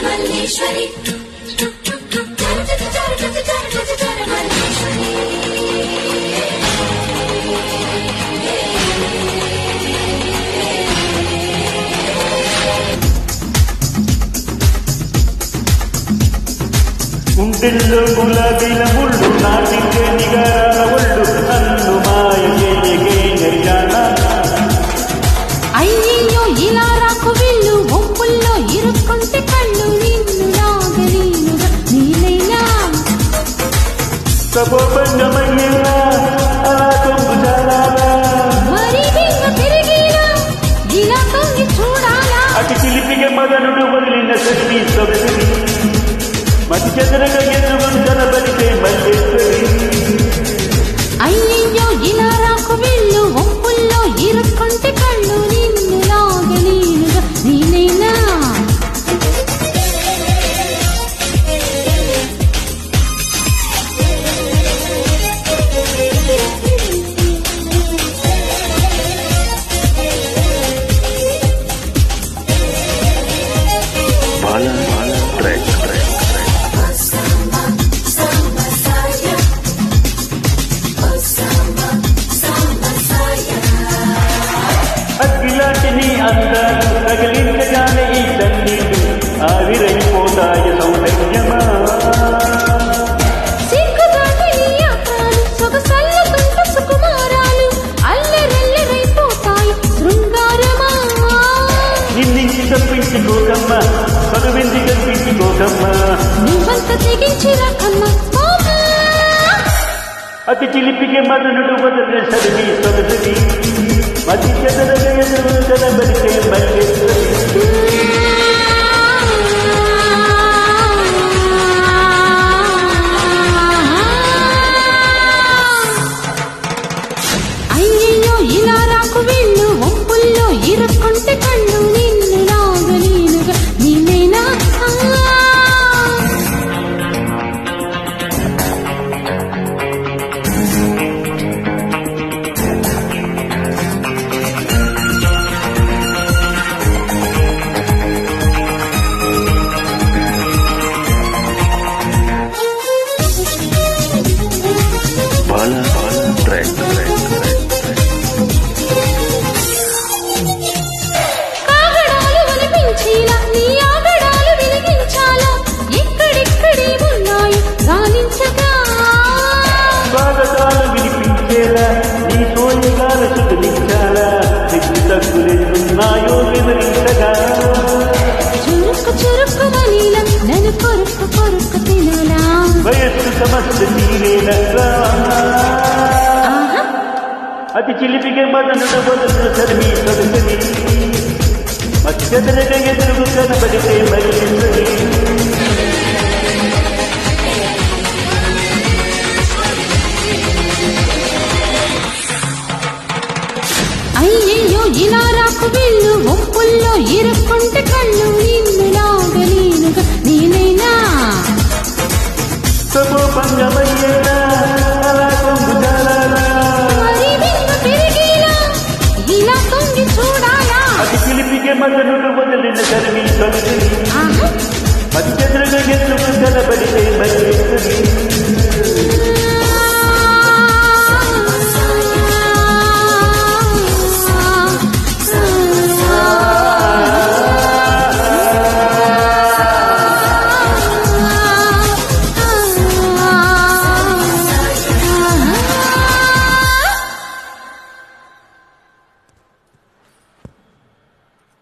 మల్లేశ్వరి గుండెల్లో గులాబీల ముళ్ళు నాటికే నిగారాల ఒళ్ళు నన్ను మాయగే నరిజానా అయ్యయ్యో ఇలా రాకు వెళ్ళు ఒప్పుల్లో ఇరుక్కుంటే కళ్ళు నిన్ను నాగలీనుగా నీలైనా సపోపంగమయ్యేలా అలా కొంగు జారాలా మరి బింగ తిరిగినా ఇలా తొంగి చూడాలా అటు చిలిపిగ మదనుడు వదిలిన శక్తి సొగసిని మతి చెదరగ ఎదుగుంటన బలికే మల్లేశ్వరి అయ్యయ్యో ఇలా రాకు వెళ్ళు ఒప్పుల్లో ఇరుక్కుంటే కళ్ళు నిన్ను నాగలీనుగా నీలైనా అగ్గిలాంటిని అందాలు తగిలించగానే ఈ తన్నీళ్ళు ఆవిరైపోతాయి సౌందర్యమా సిగ్గుదాటి నీ ఆకాలు సొగసల్లుతుంట సుకుమారాలు అల్లరల్లరైపోతాయి శృంగారమా నిన్నించి తప్పించుకోకమ్మ పలువింది కల్పించుకోకమ్మ నువ్వంత తెగించి రకమ్మ అతి చిలిపికి మదనుడు వదల సరిని సొగసిని మతి చెదరగ ఎదుగుంటన బలికే మల్లేశ్వరి అయ్యయ్యో ఇలా రాకు వెళ్ళు ఒప్పుల్లో ఇరుక్కుంటే కళ్ళు నిన్ను నాగలీనుగా నీలైనా కాగడాలు వినిపించేలా నీ ఆగడాలు వెలిగించాలా ఎక్కడెక్కడే ఉన్నాయి గాలించగా స్వాగతాలు వినిపించేలా నీ సోయగాలు సుఖించాలా సిగ్గు తగ్గులేస్తున్నాయో వివరించగా చురుక్కు చురుక్కు మనీలా నన్ను కొరుక్కు కొరుక్కు తినాలా వయస్సు సమస్య తీరేనట్లా ఆహా అతి చిలిపిగా మదనుడు వదలు సరిమి సొగసిని మధ్యదరగ ఎదురుగు కనబడితే మల్లేశ్వరి అయ్యయ్యో ఇలా రాకు వెళ్ళు ఒప్పుల్లో ఇరుక్కుంటే కళ్ళు నిన్ను నాగలీనుగా నీలైనా సపోపంగమయ్యేలా